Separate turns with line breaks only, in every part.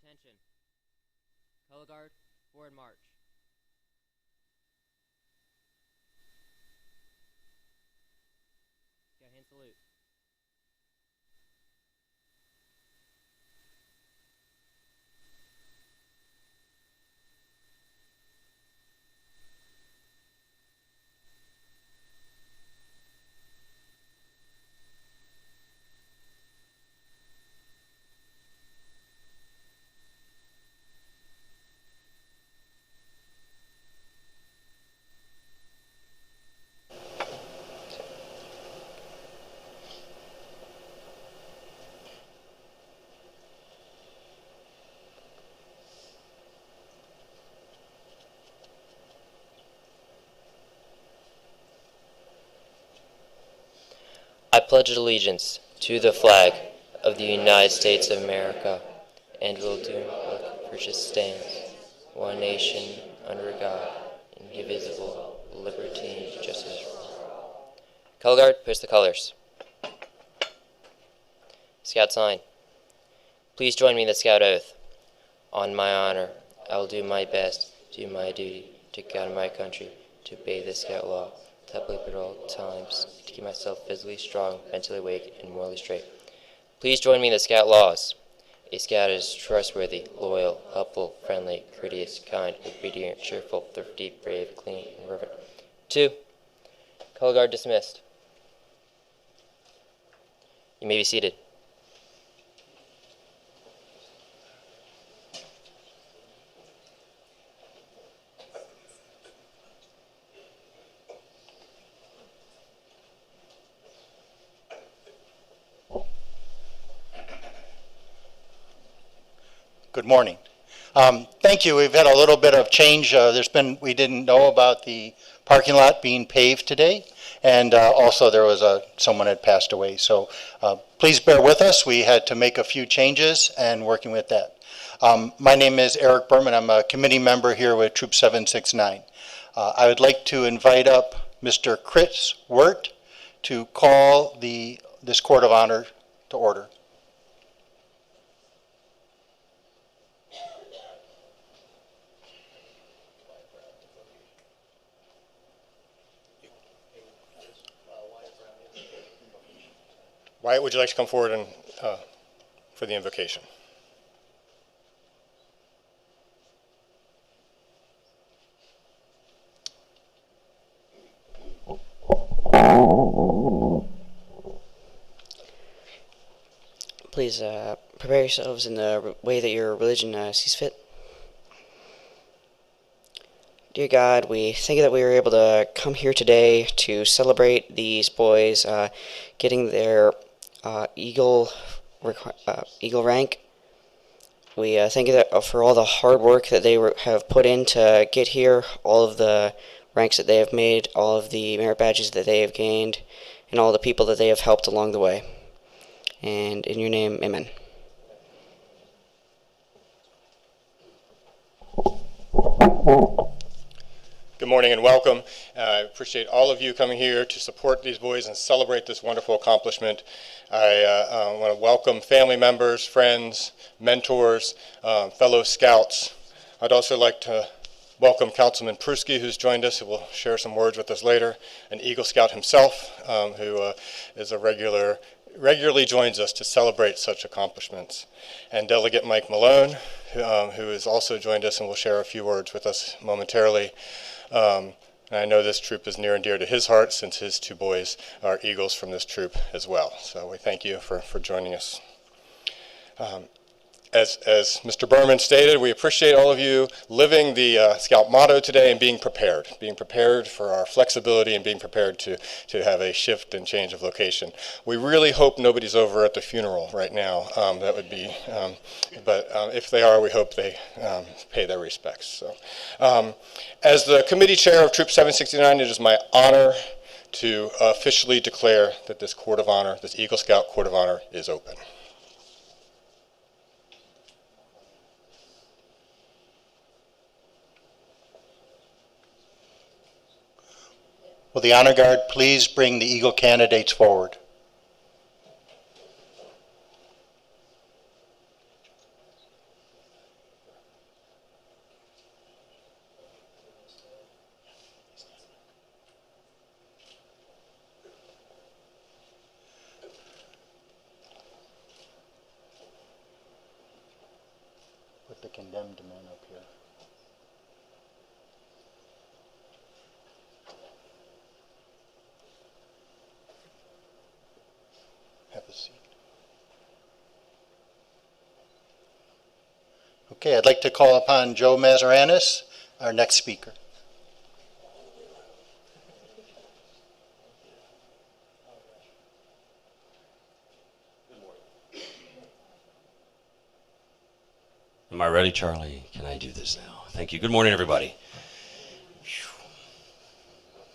Attention. Color guard, forward march. Scout hand salute.
I pledge allegiance to the flag of the United States of America and will do which it stands, one nation, under God, indivisible, liberty and justice for all. Color guard, push the colors. Scout sign. Please join me in the Scout oath. On my honor, I will do my best, do my duty, to guard my country, to obey the Scout law, to help at all times, to keep myself physically strong, mentally awake, and morally straight. Please join me in the Scout laws. A Scout is trustworthy, loyal, helpful, friendly, courteous, kind, obedient, cheerful, thrifty, brave, clean, and reverent. 2. Color guard dismissed. You may be seated.
Good morning. Thank you. We've had a little bit of change. We didn't know about the parking lot being paved today, and also there was someone had passed away. So please bear with us. We had to make a few changes and working with that. My name is Eric Berman. I'm a committee member here with Troop 769. I would like to invite up Mr. Chris Wirt to call this Court of Honor to order.
Wyatt, would you like to come forward and for the invocation?
Please prepare yourselves in the way that your religion sees fit. Dear God, we thank you that we were able to come here today to celebrate these boys getting their Eagle rank. We thank you for all the hard work that they have put in to get here, all of the ranks that they have made, all of the merit badges that they have gained, and all the people that they have helped along the way. And in your name, amen.
Good morning and welcome. I appreciate all of you coming here to support these boys and celebrate this wonderful accomplishment. I want to welcome family members, friends, mentors, fellow scouts. I'd also like to welcome Councilman Pruski, who's joined us, who will share some words with us later, an Eagle Scout himself, who is a regularly joins us to celebrate such accomplishments. And Delegate Mike Malone, who has also joined us and will share a few words with us momentarily. And I know this troop is near and dear to his heart, since his two boys are Eagles from this troop as well. So we thank you for joining us. As Mr. Berman stated, we appreciate all of you living the Scout motto today and being prepared for our flexibility and being prepared to have a shift and change of location. We really hope nobody's over at the funeral right now. That would be, but if they are, we hope they pay their respects. So, as the committee chair of Troop 769, it is my honor to officially declare that this Court of Honor, this Eagle Scout Court of Honor, is open.
Will the Honor Guard please bring the Eagle candidates forward? Put the condemned men up here. Have a seat. Okay, I'd like to call upon Joe Mazaranis, our next speaker.
Am I ready, Charlie? Can I do this now? Thank you. Good morning, everybody.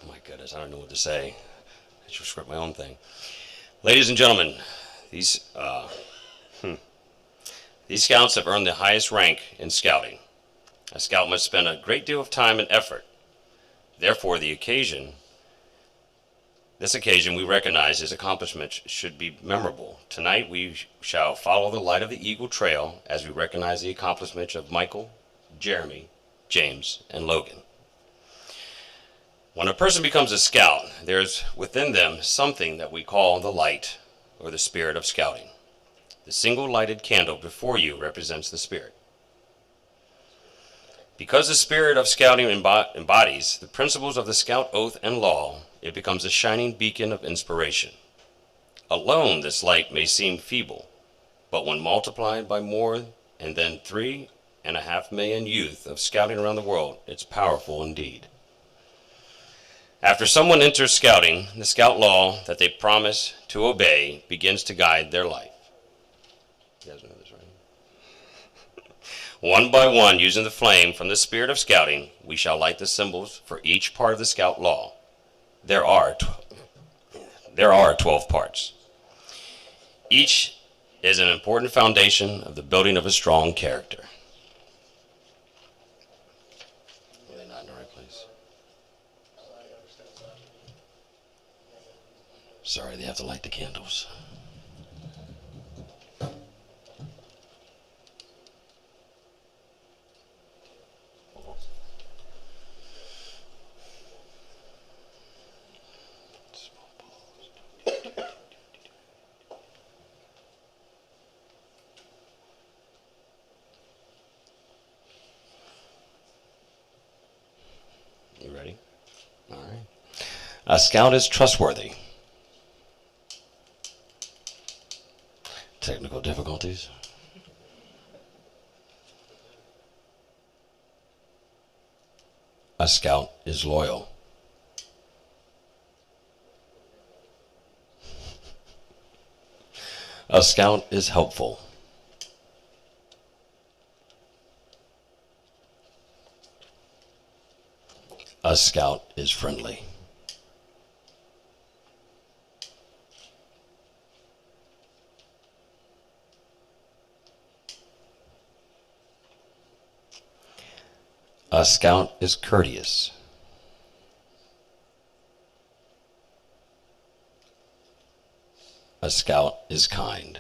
Oh my goodness, I don't know what to say. I should script my own thing. Ladies and gentlemen, these scouts have earned the highest rank in scouting. A scout must spend a great deal of time and effort. Therefore, this occasion we recognize his accomplishments should be memorable. Tonight we shall follow the light of the Eagle Trail as we recognize the accomplishments of Michael, Jeremy, James, and Logan. When a person becomes a scout, there is within them something that we call the light, or the spirit of scouting. The single lighted candle before you represents the spirit. Because the spirit of scouting embodies the principles of the scout oath and law, it becomes a shining beacon of inspiration. Alone, this light may seem feeble, but when multiplied by more and then 3.5 million youth of scouting around the world, it's powerful indeed. After someone enters scouting, the scout law that they promise to obey begins to guide their life. You guys know this, right? One by one, using the flame from the spirit of scouting, we shall light the symbols for each part of the scout law. There are 12 parts. Each is an important foundation of the building of a strong character. Are they not in the right place? Sorry, they have to light the candles. You ready? All right. A scout is trustworthy. Technical difficulties. A scout is loyal. A scout is helpful. A scout is friendly. A scout is courteous. A scout is kind.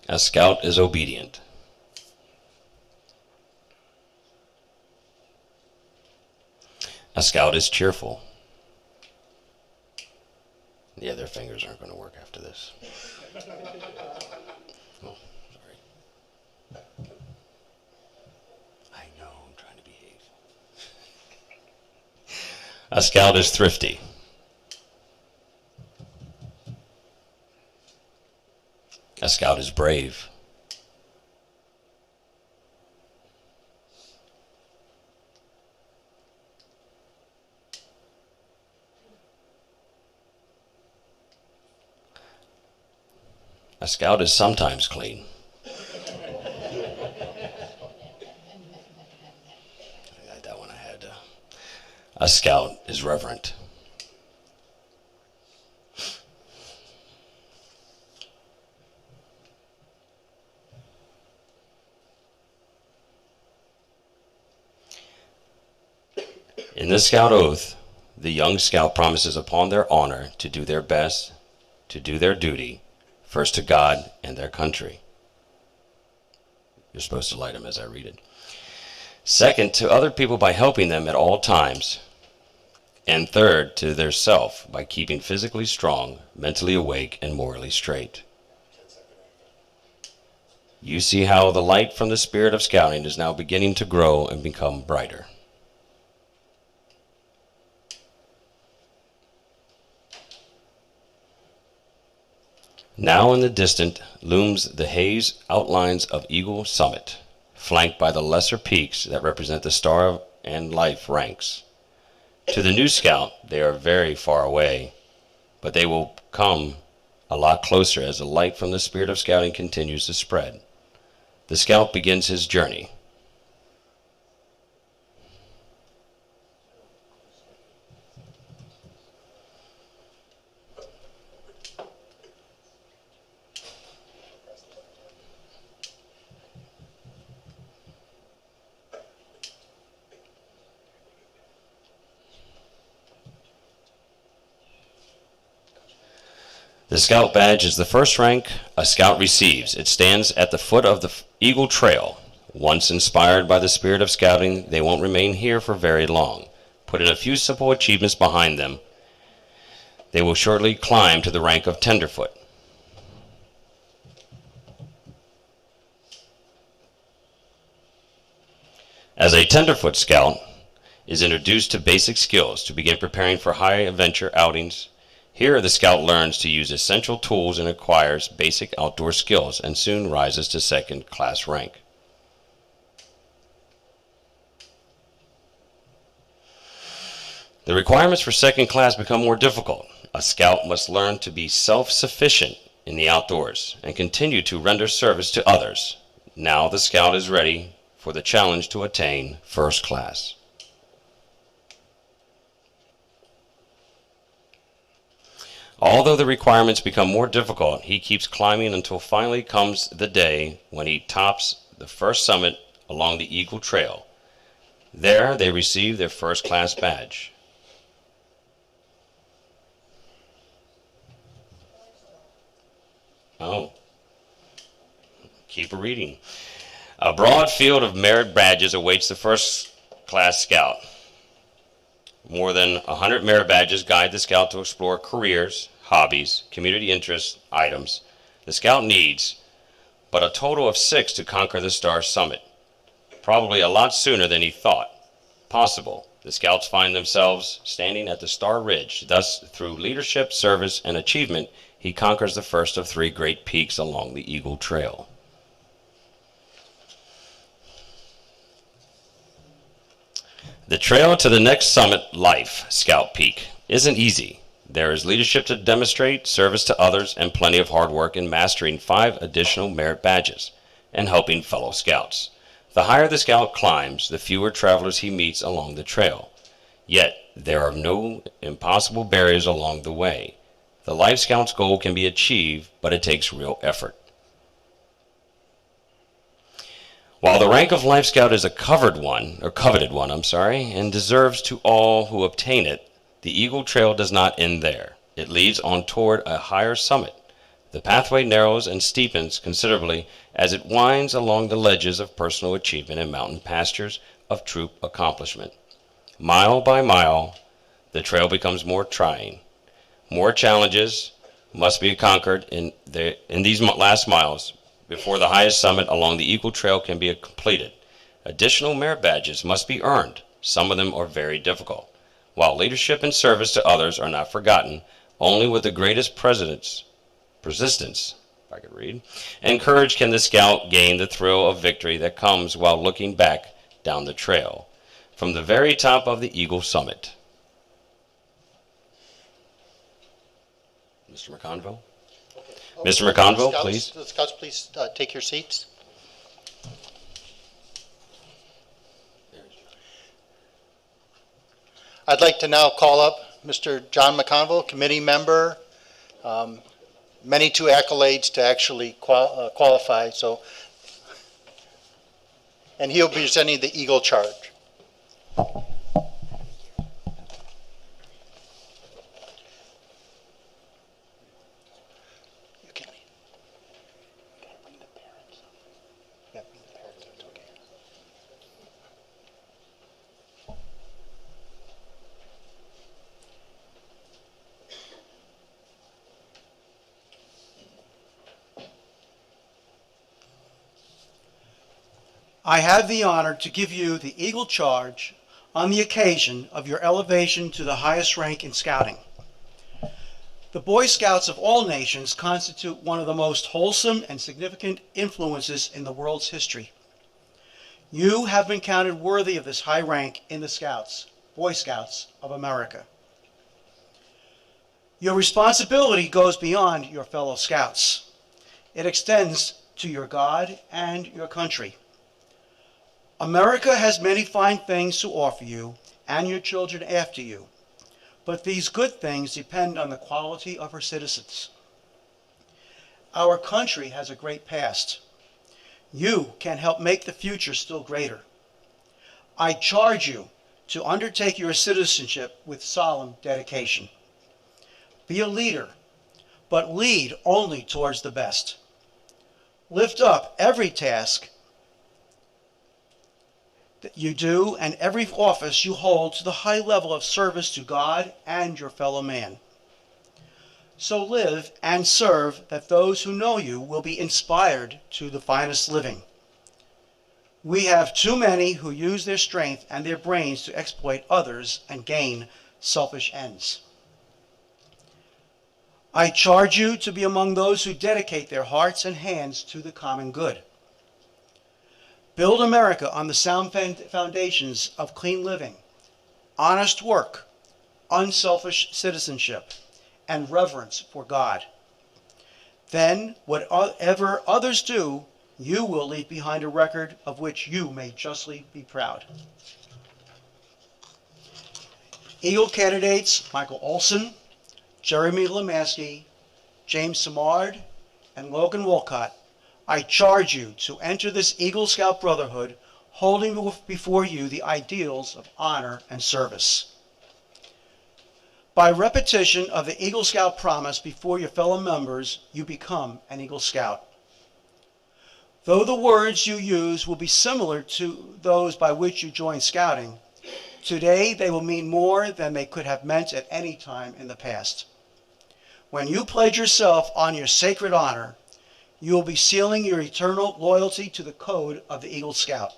A scout is obedient. A scout is cheerful. Yeah, their fingers aren't going to work after this. Oh, sorry. I know, I'm trying to behave. A scout is thrifty. A scout is brave. A scout is sometimes clean. I got that one I had. A scout is reverent. In the scout oath, the young scout promises upon their honor to do their best, to do their duty, first to God and their country. You're supposed to light them as I read it. Second, to other people by helping them at all times. and third, to their self by keeping physically strong, mentally awake, and morally straight. You see how the light from the spirit of scouting is now beginning to grow and become brighter. Now in the distance looms the haze outlines of Eagle Summit, flanked by the lesser peaks that represent the Star and Life ranks. To the new scout, they are very far away, but they will come a lot closer as the light from the spirit of scouting continues to spread. The scout begins his journey. The Scout Badge is the first rank a Scout receives. It stands at the foot of the Eagle Trail. Once inspired by the spirit of scouting, they won't remain here for very long. Put in a few simple achievements behind them, they will shortly climb to the rank of Tenderfoot. As a Tenderfoot Scout is introduced to basic skills to begin preparing for high-adventure outings. Here the Scout learns to use essential tools and acquires basic outdoor skills and soon rises to second-class rank. The requirements for second class become more difficult. A Scout must learn to be self-sufficient in the outdoors and continue to render service to others. Now the Scout is ready for the challenge to attain first class. Although the requirements become more difficult, he keeps climbing until finally comes the day when he tops the first summit along the Eagle Trail. There they receive their first class badge. Oh, keep reading. A broad field of merit badges awaits the first class Scout. More than 100 merit badges guide the Scout to explore careers, hobbies, community interests, items the Scout needs, but a total of 6 to conquer the Star Summit. Probably a lot sooner than he thought possible. The Scouts find themselves standing at the Star Ridge. Thus, through leadership, service, and achievement, he conquers the first of 3 great peaks along the Eagle Trail. The trail to the next summit, Life, Scout Peak, isn't easy. There is leadership to demonstrate, service to others, and plenty of hard work in mastering 5 additional merit badges and helping fellow Scouts. The higher the Scout climbs, the fewer travelers he meets along the trail. Yet, there are no impossible barriers along the way. The Life Scout's goal can be achieved, but it takes real effort. While the rank of Life Scout is a coveted one, and deserves to all who obtain it, the Eagle Trail does not end there. It leads on toward a higher summit. The pathway narrows and steepens considerably as it winds along the ledges of personal achievement and mountain pastures of troop accomplishment. Mile by mile, the trail becomes more trying. More challenges must be conquered in these last miles before the highest summit along the Eagle Trail can be completed. Additional merit badges must be earned. Some of them are very difficult. While leadership and service to others are not forgotten, only with the greatest persistence, if I could read, and courage can the Scout gain the thrill of victory that comes while looking back down the trail from the very top of the Eagle Summit. Mr. McConville? Mr. McConville, please.
Scouts, please take your seats. I'd like to now call up Mr. John McConville, committee member. Many too accolades to actually qualify. And he'll be presenting the Eagle Charge.
I have the honor to give you the Eagle Charge on the occasion of your elevation to the highest rank in Scouting. The Boy Scouts of all nations constitute one of the most wholesome and significant influences in the world's history. You have been counted worthy of this high rank in the Scouts, Boy Scouts of America. Your responsibility goes beyond your fellow Scouts. It extends to your God and your country. America has many fine things to offer you and your children after you, but these good things depend on the quality of her citizens. Our country has a great past. You can help make the future still greater. I charge you to undertake your citizenship with solemn dedication. Be a leader, but lead only towards the best. Lift up every task that you do and every office you hold to the high level of service to God and your fellow man. So live and serve that those who know you will be inspired to the finest living. We have too many who use their strength and their brains to exploit others and gain selfish ends. I charge you to be among those who dedicate their hearts and hands to the common good. Build America on the sound foundations of clean living, honest work, unselfish citizenship, and reverence for God. Then, whatever others do, you will leave behind a record of which you may justly be proud. Eagle candidates Michael Olsen, Jeremy Limansky, James Simard, and Logan Walcutt, I charge you to enter this Eagle Scout Brotherhood, holding before you the ideals of honor and service. By repetition of the Eagle Scout promise before your fellow members, you become an Eagle Scout. Though the words you use will be similar to those by which you joined Scouting, today they will mean more than they could have meant at any time in the past. When you pledge yourself on your sacred honor, you will be sealing your eternal loyalty to the code of the Eagle Scout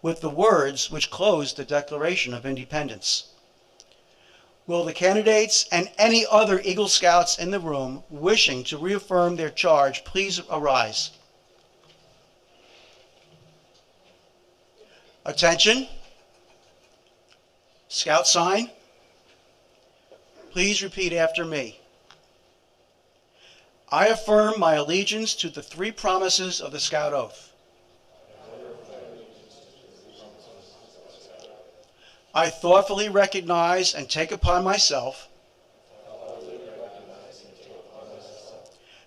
with the words which close the Declaration of Independence. Will the candidates and any other Eagle Scouts in the room wishing to reaffirm their charge please arise? Attention. Scout sign. Please repeat after me. I affirm my allegiance to the three promises of the Scout Oath. I thoughtfully recognize and take upon myself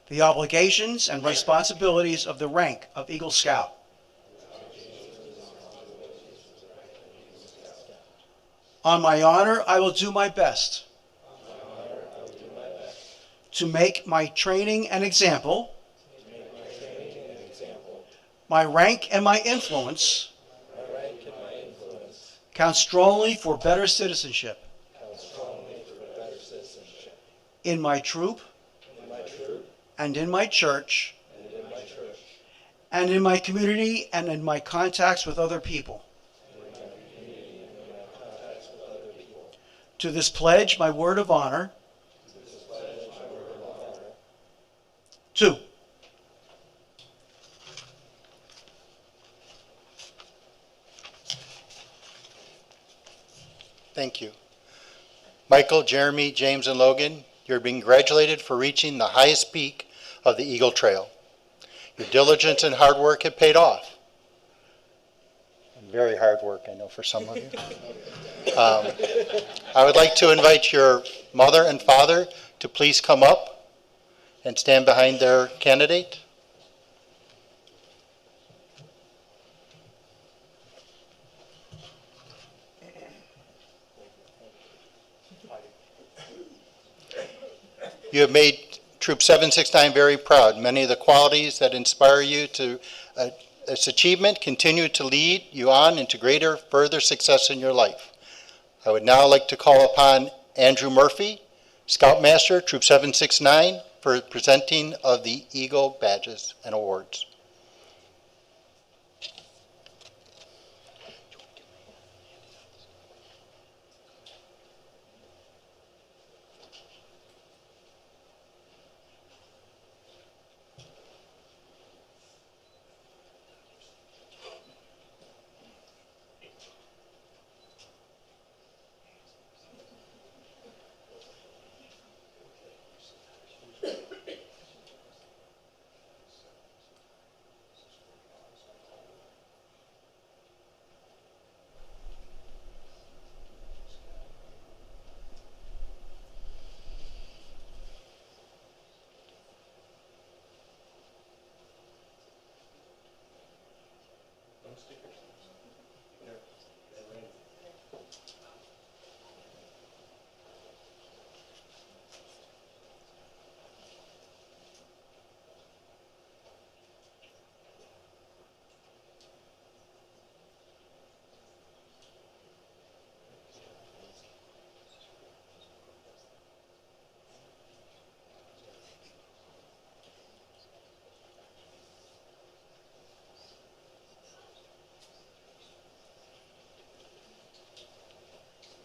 the obligations and responsibilities of the rank of Eagle Scout. On my honor, I will do my best to make my training an example, my rank and my influence count strongly for better citizenship in my troop and in my church and in my community and in my contacts with other people. To this pledge, my word of honor. 2.
Thank you. Michael, Jeremy, James, and Logan, you're being congratulated for reaching the highest peak of the Eagle Trail. Your diligence and hard work have paid off. Very hard work, I know, for some of you. I would like to invite your mother and father to please come up and stand behind their candidate. You have made Troop 769 very proud. Many of the qualities that inspire you to this achievement continue to lead you on into greater, further success in your life. I would now like to call upon Andrew Murphy, Scoutmaster, Troop 769, for presenting of the Eagle badges and awards.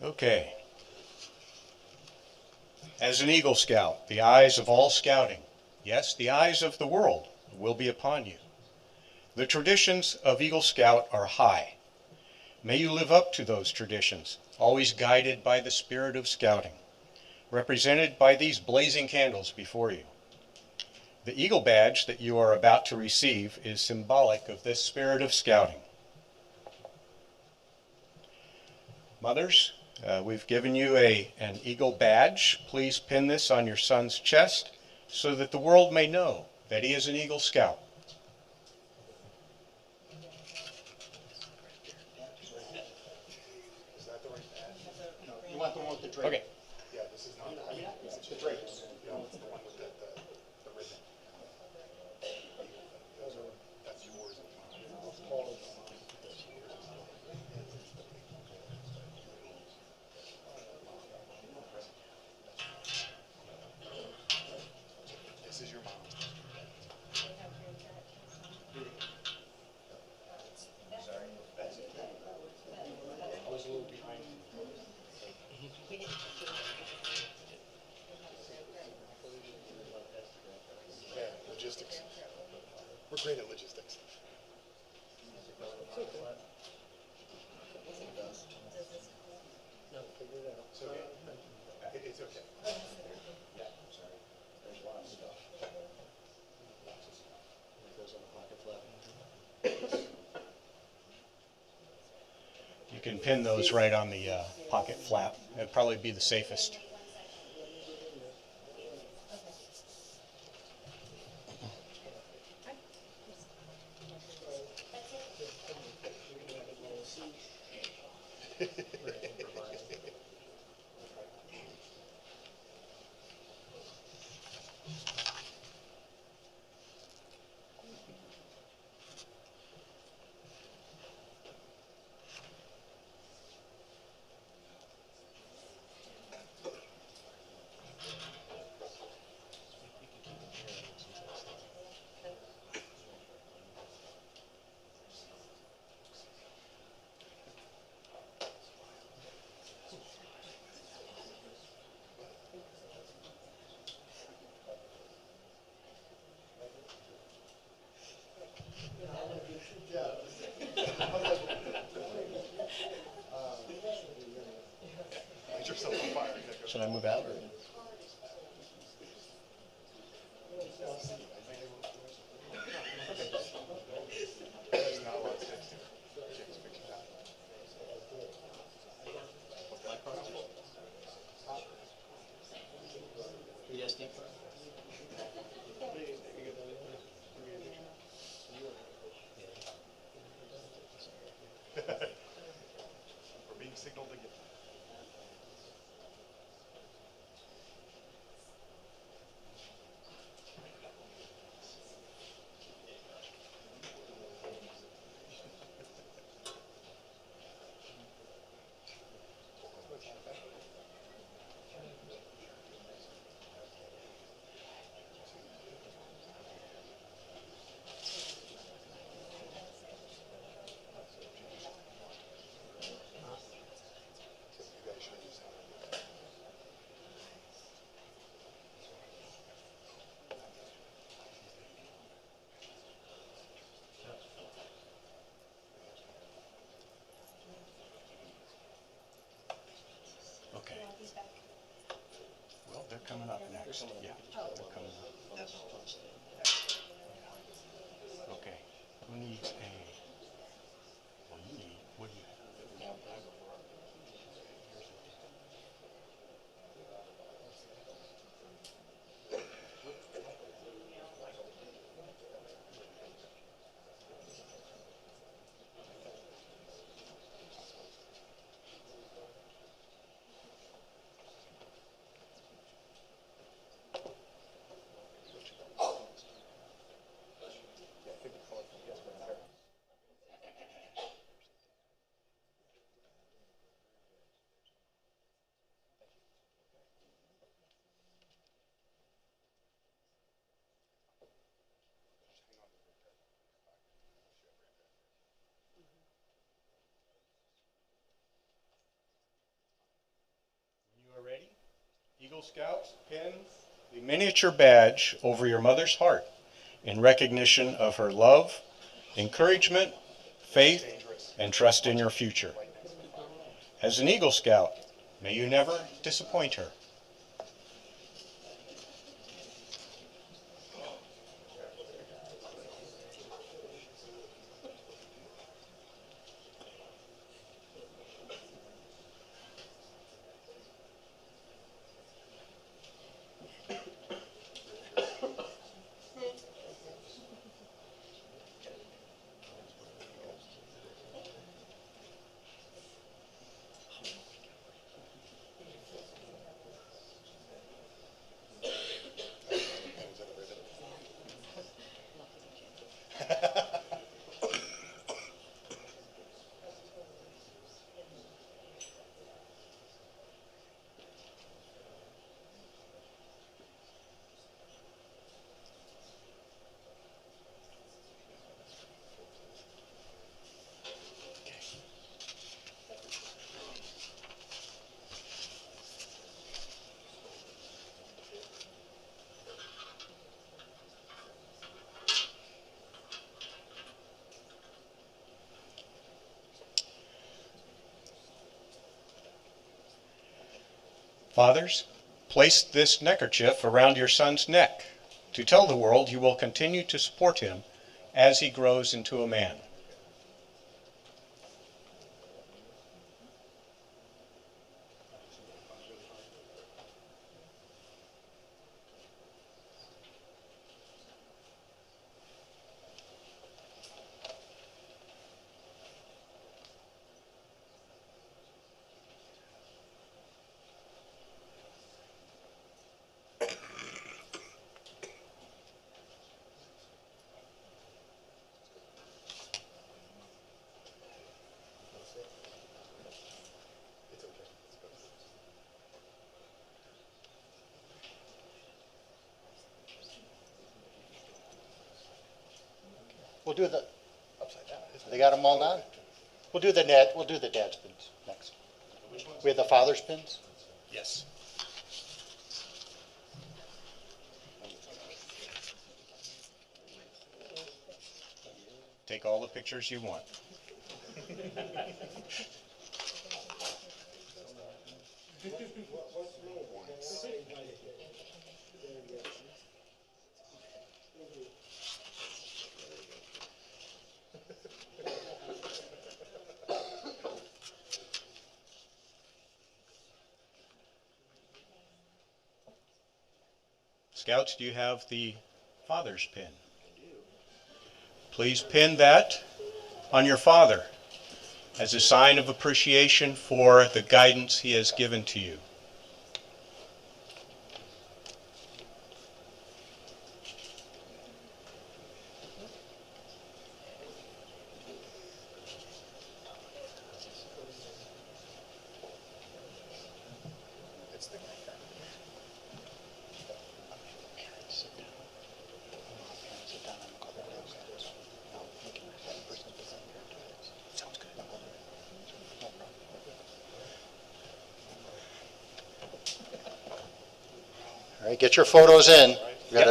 Okay. As an Eagle Scout, the eyes of all scouting, yes, the eyes of the world will be upon you. The traditions of Eagle Scout are high. May you live up to those traditions, always guided by the spirit of scouting, represented by these blazing candles before you. The Eagle Badge that you are about to receive is symbolic of this spirit of scouting. Mothers, we've given you an Eagle Badge. Please pin this on your son's chest so that the world may know that he is an Eagle Scout.
You want the one with the drape?
Okay.
Yeah, this is not. It's the drapes. You know, it's the one with the ribbon. That's yours. This is your mom. I was a little behind. Yeah, logistics. We're great at logistics. It's okay. Yeah, sorry. There's a lot of stuff. It goes on the pocket flap.
You can pin those right on the pocket flap. It'd probably be the safest. Should I move out? Or?
We're being signaled again.
Okay. Well, they're coming up next. Yeah, they're coming up. Okay. Who needs a? Well, you need. What do you have? Eagle Scouts pin the miniature badge over your mother's heart in recognition of her love, encouragement, faith, and trust in your future. As an Eagle Scout, may you never disappoint her. Fathers, place this neckerchief around your son's neck to tell the world you will continue to support him as he grows into a man.
We'll do the, they got them all done? We'll do the dad's pins next. We have the father's pins?
Yes. Take all the pictures you want. Scouts, do you have the father's pin? Please pin that on your father as a sign of appreciation for the guidance he has given to you.
All right, get your photos in. We're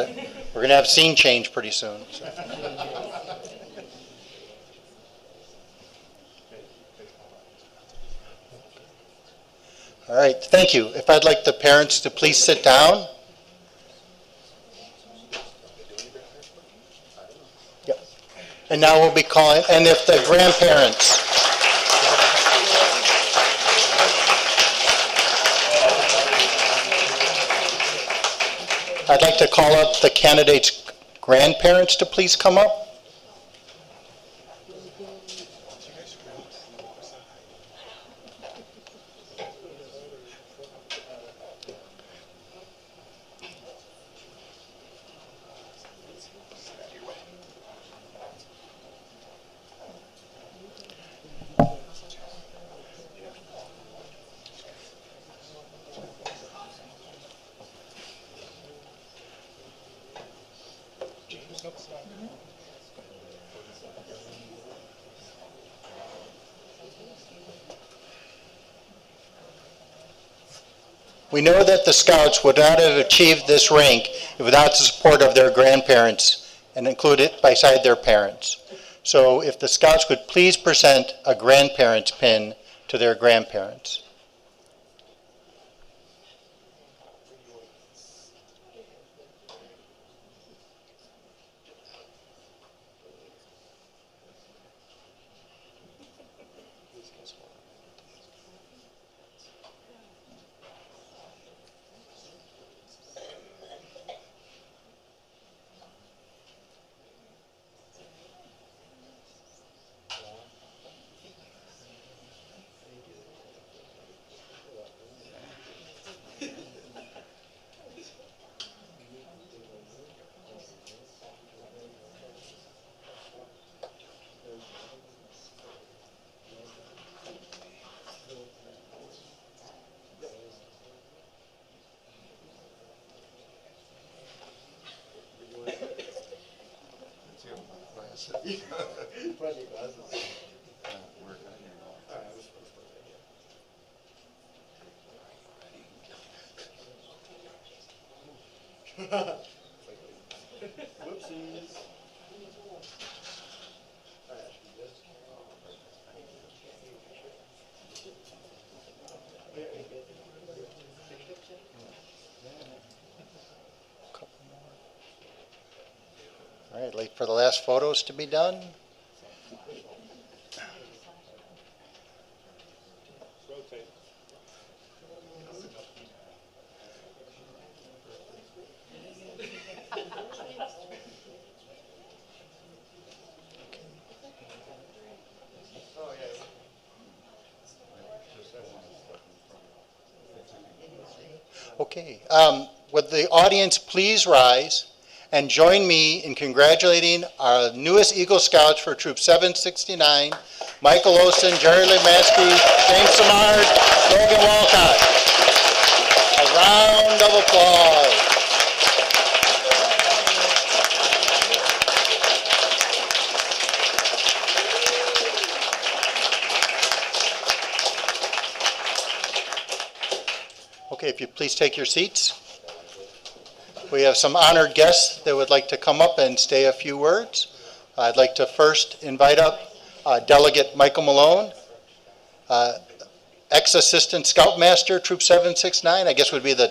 going to have scene change pretty soon. So. All right, thank you. If I'd like the parents to please sit down. Yep. And now we'll be calling, and if the grandparents. I'd like to call up the candidates' grandparents to please come up. We know that the Scouts would not have achieved this rank without the support of their grandparents and included beside their parents. So if the Scouts would please present a grandparent's pin to their grandparents. All right, wait for the last photos to be done. Okay, would the audience please rise and join me in congratulating our newest Eagle Scouts for Troop 769, Michael Olsen, Jerry Limansky, James Simard, Logan Walcutt. A round of applause. Okay, if you please take your seats. We have some honored guests that would like to come up and say a few words. I'd like to first invite up Delegate Michael Malone, ex-assistant scoutmaster, Troop 769, I guess would be the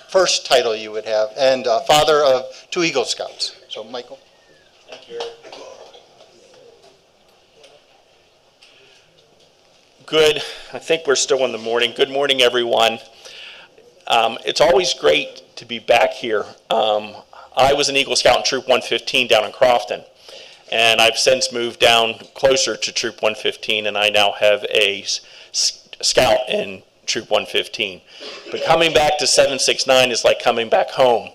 first title you would have, and father of 2 Eagle Scouts. So, Michael.
Thank you. Good. I think we're still in the morning. Good morning, everyone. It's always great to be back here. I was an Eagle Scout in Troop 115 down in Crofton, and I've since moved down closer to Troop 115, and I now have a scout in Troop 115. But coming back to 769 is like coming back home,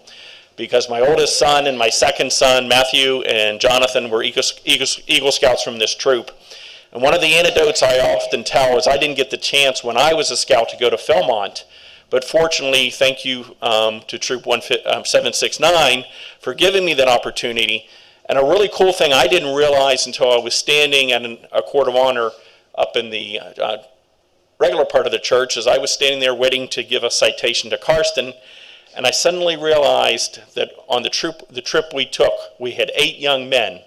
because my oldest son and my second son, Matthew and Jonathan, were Eagle Scouts from this troop. And one of the anecdotes I often tell is I didn't get the chance when I was a scout to go to Philmont. But fortunately, thank you to Troop 769 for giving me that opportunity. And a really cool thing I didn't realize until I was standing at a court of honor up in the regular part of the church is I was standing there waiting to give a citation to Karsten, and I suddenly realized that on the trip we took, we had 8 young men,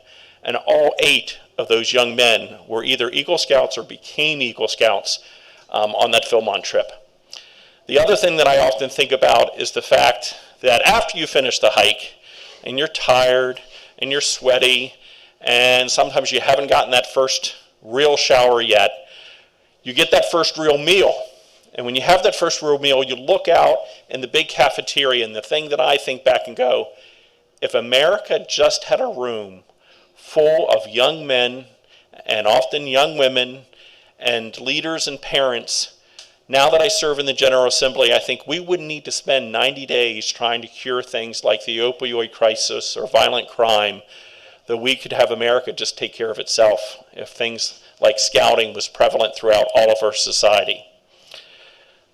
and all 8 of those young men were either Eagle Scouts or became Eagle Scouts on that Philmont trip. The other thing that I often think about is the fact that after you finish the hike and you're tired and you're sweaty and sometimes you haven't gotten that first real shower yet, you get that first real meal. And when you have that first real meal, you look out in the big cafeteria, and the thing that I think back and go, if America just had a room full of young men and often young women and leaders and parents. Now that I serve in the General Assembly, I think we wouldn't need to spend 90 days trying to cure things like the opioid crisis or violent crime, that we could have America just take care of itself if things like scouting was prevalent throughout all of our society.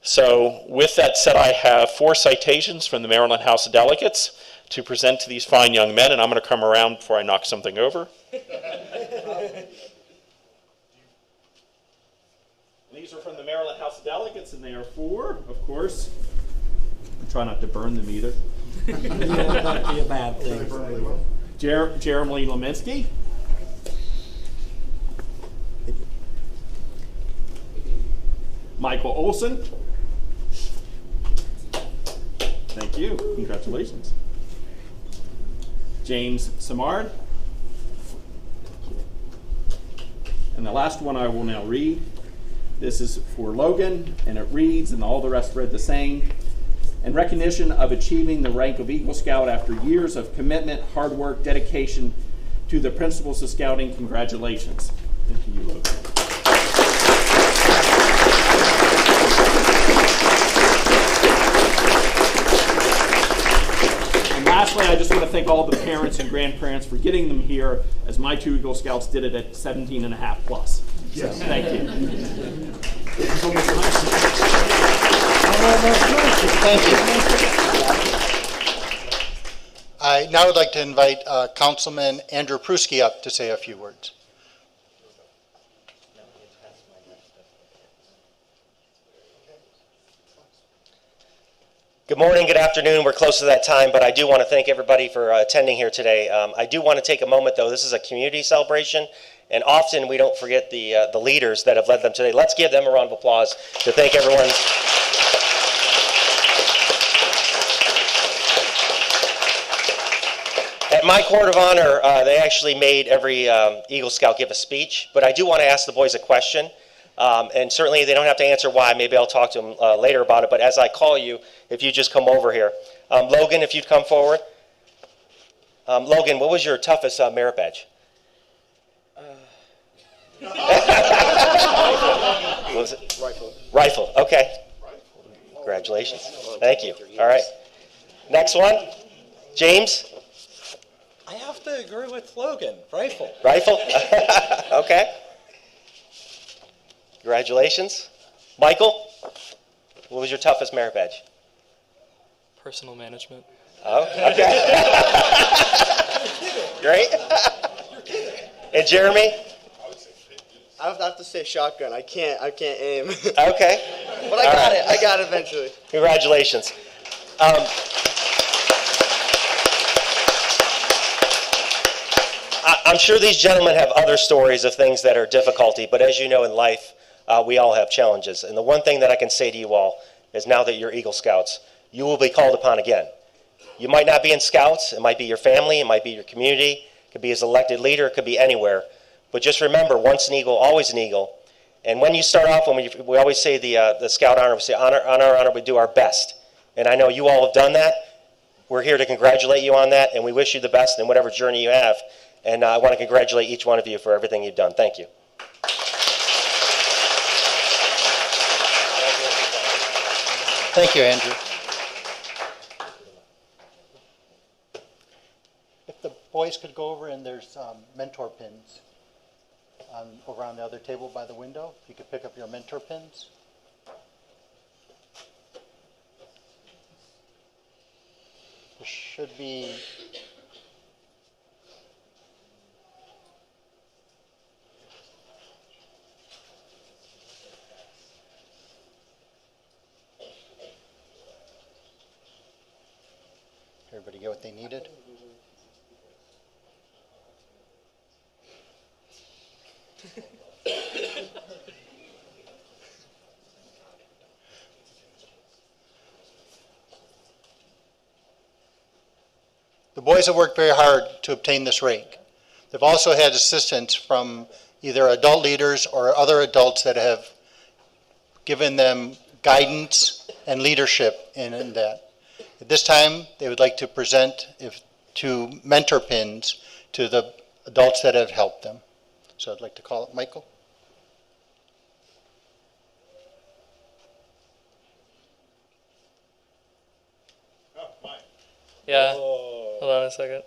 So with that said, I have 4 citations from the Maryland House of Delegates to present to these fine young men, and I'm going to come around before I knock something over. These are from the Maryland House of Delegates, and they are for, of course,
Try not to burn them either.
Yeah, that'd be a bad thing.
Jeremy Limansky. Michael Olsen. Thank you. Congratulations. James Simard. And the last one I will now read. This is for Logan, and it reads, and all the rest read the same. In recognition of achieving the rank of Eagle Scout after years of commitment, hard work, dedication to the principles of scouting, congratulations. Thank you, Logan. And lastly, I just want to thank all the parents and grandparents for getting them here, as my 2 Eagle Scouts did it at 17 and a half plus. So, thank you.
Thank you. I now would like to invite Councilman Andrew Pruski up to say a few words.
Good morning, good afternoon. We're close to that time, but I do want to thank everybody for attending here today. I do want to take a moment, though. This is a community celebration, and often we don't forget the leaders that have led them today. Let's give them a round of applause to thank everyone. At my Court of Honor, they actually made every Eagle Scout give a speech, but I do want to ask the boys a question. And certainly they don't have to answer why. Maybe I'll talk to them later about it. But as I call you, if you just come over here. Logan, if you'd come forward. Logan, what was your toughest merit badge? What was it? Rifle. Rifle, okay. Congratulations. Thank you. All right. Next one. James?
I have to agree with Logan. Rifle.
Rifle? Okay. Congratulations. Michael, what was your toughest merit badge?
Personal management.
Oh, okay. Great. And Jeremy?
I have to say shotgun. I can't aim.
Okay.
But I got it. I got it eventually.
Congratulations. I'm sure these gentlemen have other stories of things that are difficulty, but as you know in life, we all have challenges. And the one thing that I can say to you all is now that you're Eagle Scouts, you will be called upon again. You might not be in Scouts. It might be your family. It might be your community. It could be as elected leader. It could be anywhere. But just remember, once an Eagle, always an Eagle. And when you start off, when we always say the Scout honor, we say honor, we do our best. And I know you all have done that. We're here to congratulate you on that, and we wish you the best in whatever journey you have. And I want to congratulate each one of you for everything you've done. Thank you.
Thank you, Andrew. If the boys could go over, and there's mentor pins over on the other table by the window. If you could pick up your mentor pins. There should be everybody get what they needed? The boys have worked very hard to obtain this rank. They've also had assistance from either adult leaders or other adults that have given them guidance and leadership in that. At this time, they would like to present two mentor pins to the adults that have helped them. So I'd like to call it Michael.
Oh, mine.
Yeah.
Oh.
Hold on a second.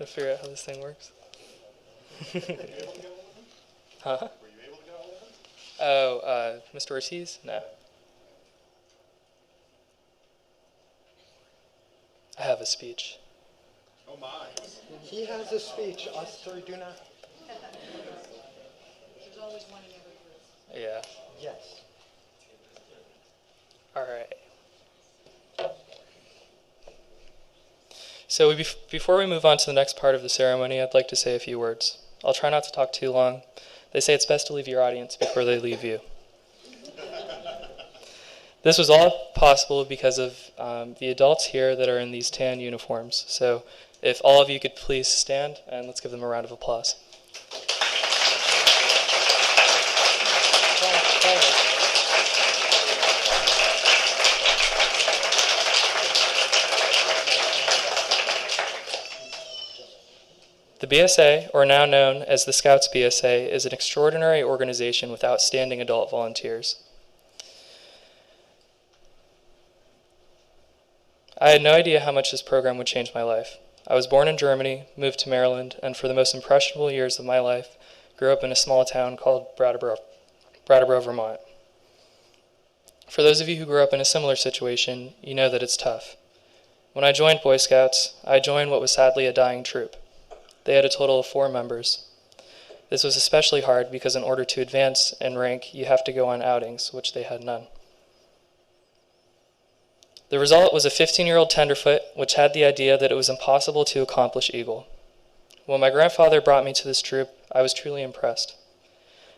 I figure out how this thing works. Huh?
Were you able to get all of them?
Oh, Mr. Ortiz? No. I have a speech.
Oh my.
He has a speech. Us three do not.
There's always one in every group.
Yeah.
Yes.
All right. So before we move on to the next part of the ceremony, I'd like to say a few words. I'll try not to talk too long. They say it's best to leave your audience before they leave you. This was all possible because of the adults here that are in these tan uniforms. So if all of you could please stand, and let's give them a round of applause. The BSA, or now known as the Scouts BSA, is an extraordinary organization with outstanding adult volunteers. I had no idea how much this program would change my life. I was born in Germany, moved to Maryland, and for the most impressionable years of my life, grew up in a small town called Brattleboro, Vermont. For those of you who grew up in a similar situation, you know that it's tough. When I joined Boy Scouts, I joined what was sadly a dying troop. They had a total of 4 members. This was especially hard because in order to advance in rank, you have to go on outings, which they had none. The result was a 15-year-old tenderfoot, which had the idea that it was impossible to accomplish Eagle. When my grandfather brought me to this troop, I was truly impressed.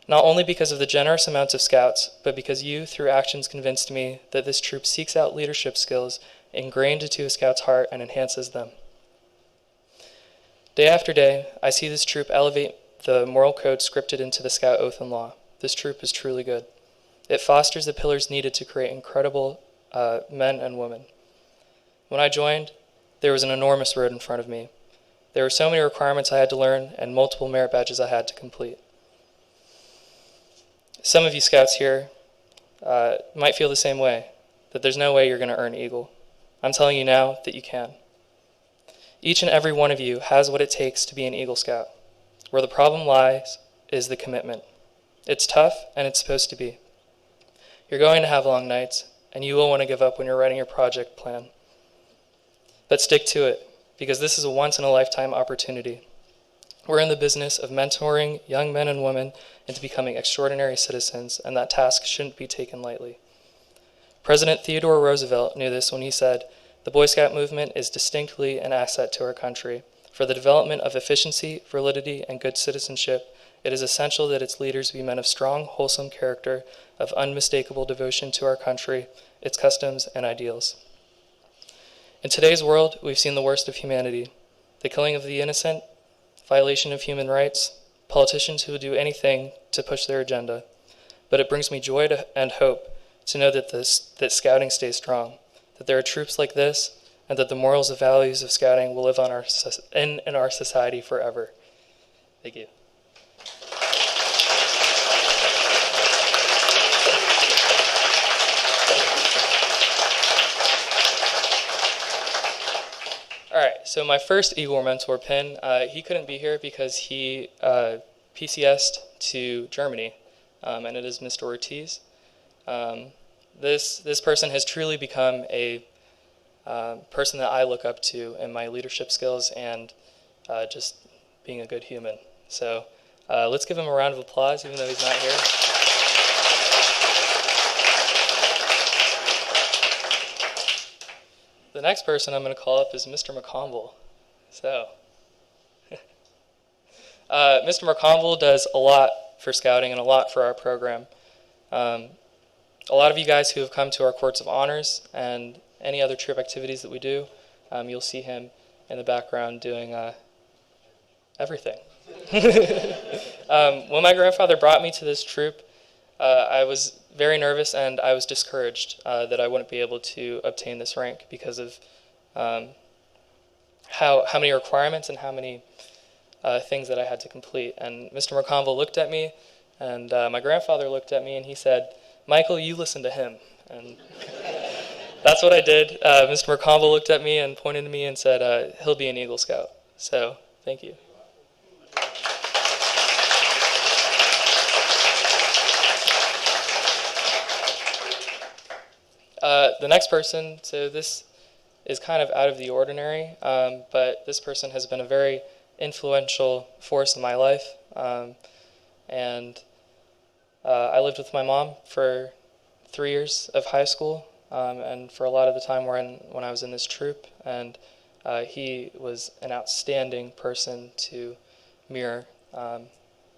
Not only because of the generous amounts of scouts, but because you, through actions, convinced me that this troop seeks out leadership skills ingrained into a scout's heart and enhances them. Day after day, I see this troop elevate the moral code scripted into the Scout Oath and Law. This troop is truly good. It fosters the pillars needed to create incredible men and women. When I joined, there was an enormous road in front of me. There were so many requirements I had to learn and multiple merit badges I had to complete. Some of you scouts here might feel the same way, that there's no way you're going to earn Eagle. I'm telling you now that you can. Each and every one of you has what it takes to be an Eagle Scout. Where the problem lies is the commitment. It's tough, and it's supposed to be. You're going to have long nights, and you will want to give up when you're writing your project plan. But stick to it, because this is a once-in-a-lifetime opportunity. We're in the business of mentoring young men and women into becoming extraordinary citizens, and that task shouldn't be taken lightly. President Theodore Roosevelt knew this when he said, "The Boy Scout movement is distinctly an asset to our country. For the development of efficiency, validity, and good citizenship, it is essential that its leaders be men of strong, wholesome character, of unmistakable devotion to our country, its customs, and ideals." In today's world, we've seen the worst of humanity: the killing of the innocent, violation of human rights, politicians who will do anything to push their agenda. But it brings me joy and hope to know that Scouting stays strong, that there are troops like this, and that the morals and values of Scouting will live on in our society forever. Thank you. All right, so my first Eagle Mentor pin, he couldn't be here because he PCS'd to Germany, and it is Mr. Ortiz. This person has truly become a person that I look up to in my leadership skills and just being a good human. So let's give him a round of applause, even though he's not here. The next person I'm going to call up is Mr. McConville. So, Mr. McConville does a lot for Scouting and a lot for our program. A lot of you guys who have come to our Courts of Honors and any other troop activities that we do, you'll see him in the background doing everything. When my grandfather brought me to this troop, I was very nervous and I was discouraged that I wouldn't be able to obtain this rank because of how many requirements and how many things that I had to complete. And Mr. McConville looked at me, and my grandfather looked at me, and he said, "Michael, you listen to him." And that's what I did. Mr. McConville looked at me and pointed to me and said, "He'll be an Eagle Scout." So, thank you. The next person, so this is kind of out of the ordinary, but this person has been a very influential force in my life. And I lived with my mom for 3 years of high school, and for a lot of the time when I was in this troop. And He was an outstanding person to mirror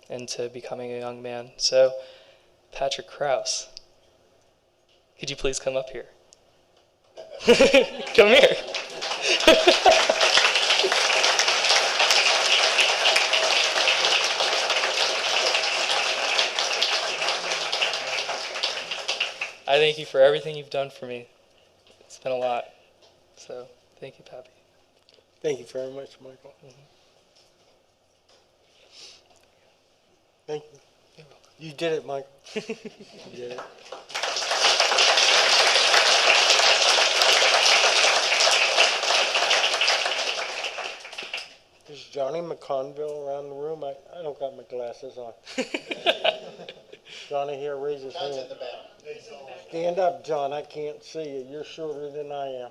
into becoming a young man. So, Patrick Krause, could you please come up here? Come here. I thank you for everything you've done for me. It's been a lot. So, thank you, Pappy.
Thank you very much, Michael. Thank you. You did it, Michael. You did it. Is Johnny McConville around the room? I don't got my glasses on. Johnny here, raise his hand. Stand up, John. I can't see you. You're shorter than I am.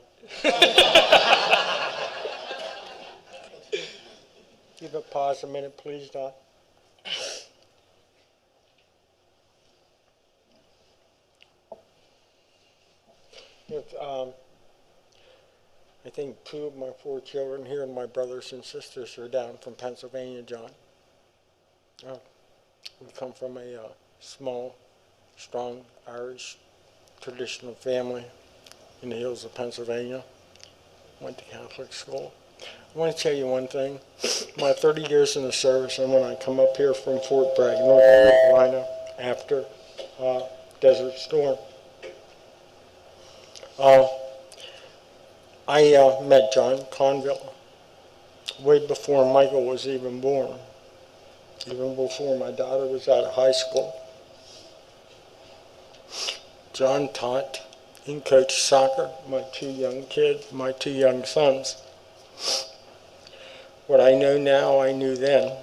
Give a pause a minute, please, Don. I think 2 of my 4 children here and my brothers and sisters are down from Pennsylvania, John. We come from a small, strong Irish traditional family in the hills of Pennsylvania. Went to Catholic school. I want to tell you one thing. My 30 years in the service, and when I come up here from Fort Bragg, North Carolina, after Desert Storm, I met John Conville way before Michael was even born, even before my daughter was out of high school. John taught and coached soccer, my 2 young kids, my 2 young sons. What I know now, I knew then.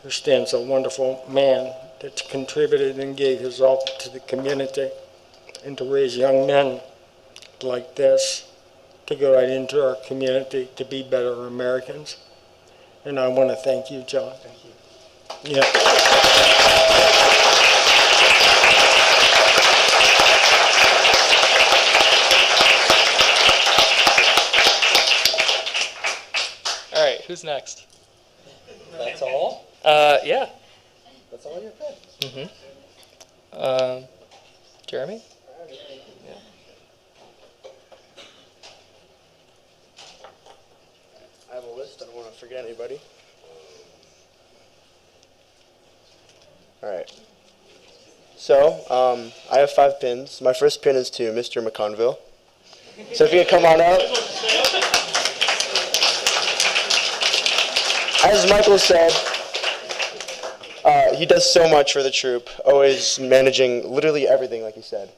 Here stands a wonderful man that's contributed and gave his all to the community and to raise young men like this to go right into our community to be better Americans. And I want to thank you, John. Thank you. Yeah.
All right, who's next?
That's all?
Yeah.
That's all you're picked.
Jeremy?
I have a list. I don't want to forget anybody. All right. So, I have 5 pins. My first pin is to Mr. McConville. So if you could come on up. As Michael said, he does so much for the troop, always managing literally everything, like he said.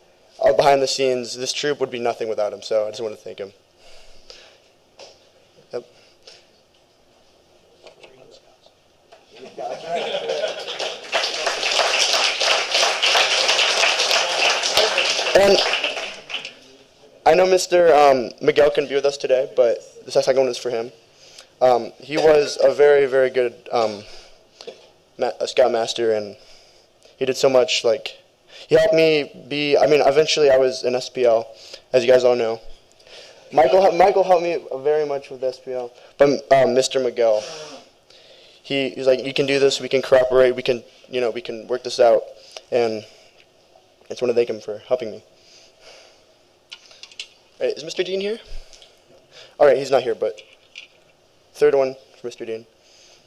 Behind the scenes, this troop would be nothing without him, so I just want to thank him. Yep. And I know Mr. Miguel couldn't be with us today, but the second one is for him. He was a very, very good a scoutmaster, and he did so much. Like, he helped me be. I mean, eventually I was in SPL, as you guys all know. Michael helped me very much with SPL, but Mr. Miguel, he's like, you can do this. We can cooperate. We can, we can work this out, and I just want to thank him for helping me. All right, is Mr. Dean here? All right, he's not here, but third one for Mr. Dean.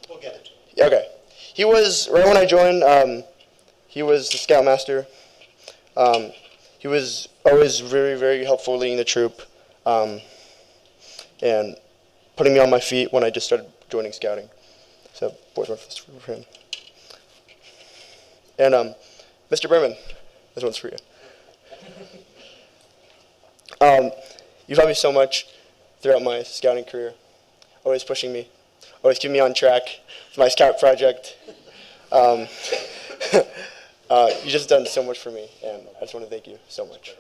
We'll get it.
Okay. He was, right when I joined, he was the scoutmaster. He was always very, very helpful leading the troop and putting me on my feet when I just started joining scouting. So, boys were for him. And Mr. Berman, this one's for you. You've helped me so much throughout my scouting career, always pushing me, always keeping me on track with my scout project. You just done so much for me, and I just want to thank you so much.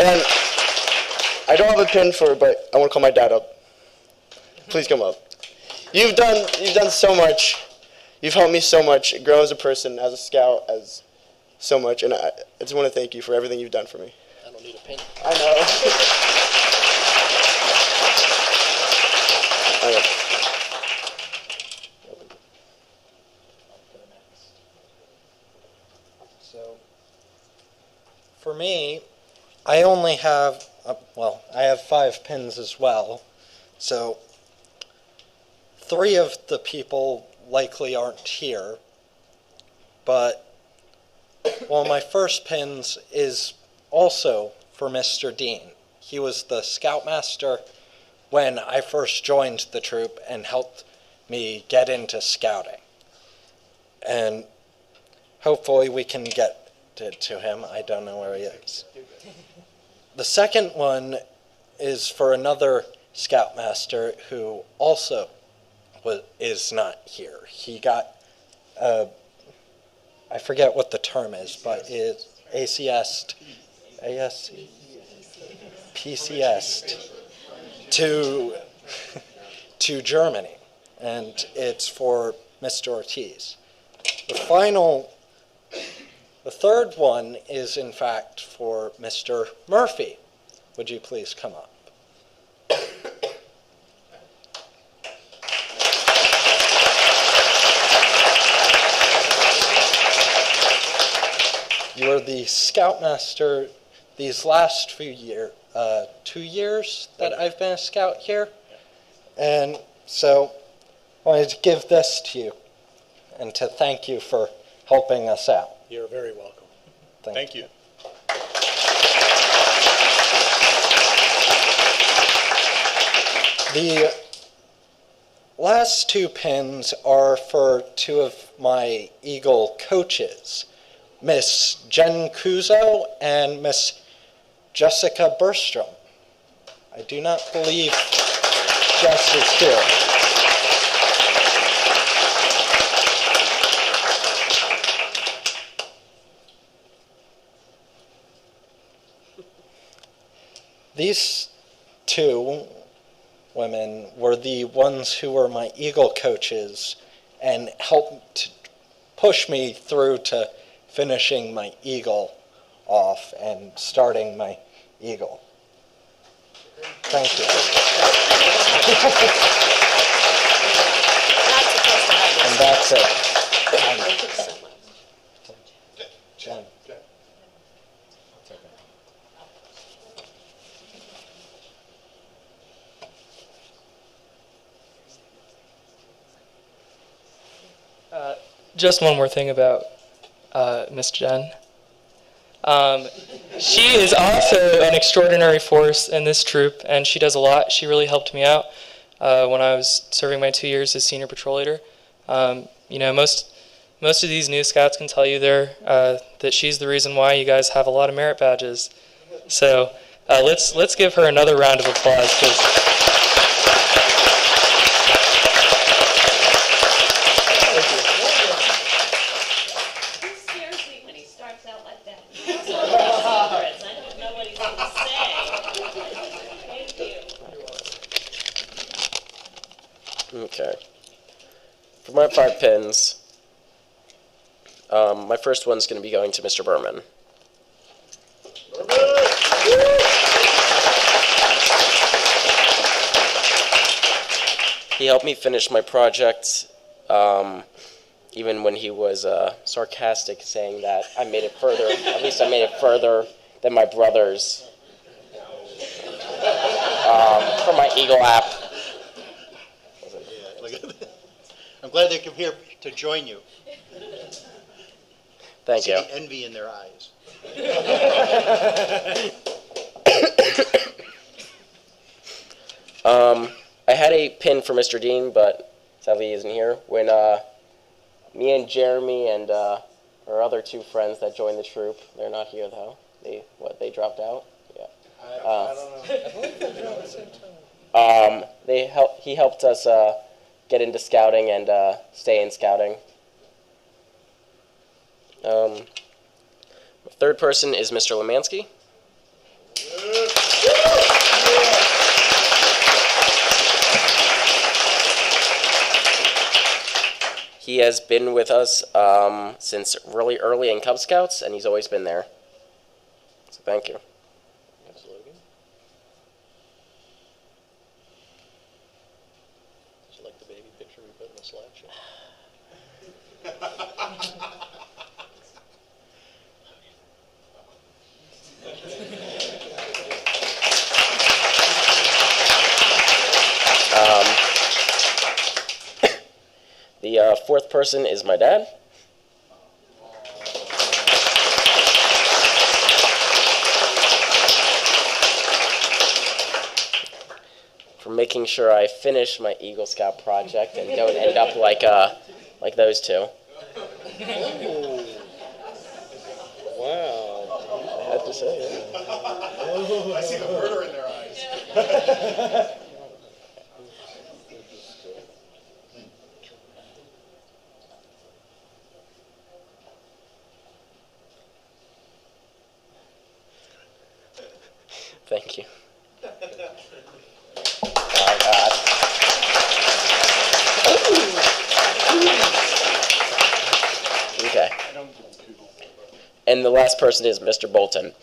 And I don't have a pin for it, but I want to call my dad up. Please come up. You've done so much. You've helped me so much grow as a person, as a scout, as so much, and I just want to thank you for everything you've done for me.
don't need a pin.
I know. I know.
So, for me, I only have, I have 5 pins as well. So, 3 of the people likely aren't here. But one of my first pins is also for Mr. Dean. He was the scoutmaster when I first joined the troop and helped me get into scouting. And hopefully we can get to him. I don't know where he is. The second one is for another scoutmaster who also is not here. He got, I forget what the term is, but it's PCS to Germany, and it's for Mr. Ortiz. The third one is in fact for Mr. Murphy. Would you please come up? You are the scoutmaster these last few years, 2 years that I've been a scout here. And so I wanted to give this to you and to thank you for helping us out.
You're very welcome.
Thank
you.
The last 2 pins are for 2 of my Eagle coaches, Miss Jen Kuzo and Miss Jessica Bergstrom. I do not believe Jess is here. These 2 women were the ones who were my Eagle coaches and helped push me through to finishing my Eagle off and starting my Eagle. Thank you. And that's it.
Thank you so much.
Jen.
Just one more thing about Miss Jen. She is also an extraordinary force in this troop, and she does a lot. She really helped me out when I was serving my 2 years as senior patrol leader. You know, most of these new scouts can tell you that she's the reason why you guys have a lot of merit badges. So let's give her another round of applause.
Okay. For my 5 pins, my first one's going to be going to Mr. Berman. He helped me finish my project, even when he was sarcastic, saying that I made it further. At least I made it further than my brothers for my Eagle app.
I'm glad they came here to join you.
Thank you.
See the envy in their eyes.
I had a pin for Mr. Dean, but sadly he isn't here. When me and Jeremy and our other 2 friends that joined the troop, they're not here though. They dropped out? Yeah.
I don't know. I believe they dropped at the same time.
He helped us get into scouting and stay in scouting. The third person is Mr. Limansky. He has been with us since really early in Cub Scouts, and he's always been there. So thank you.
picture we put in the slideshow?
The fourth person is my dad. For making sure I finish my Eagle Scout project and don't end up like those two.
Oh. Wow.
I had to say it.
I see the murder in their eyes.
Thank you. Oh, God. Okay. And the last person is Mr. Bolton.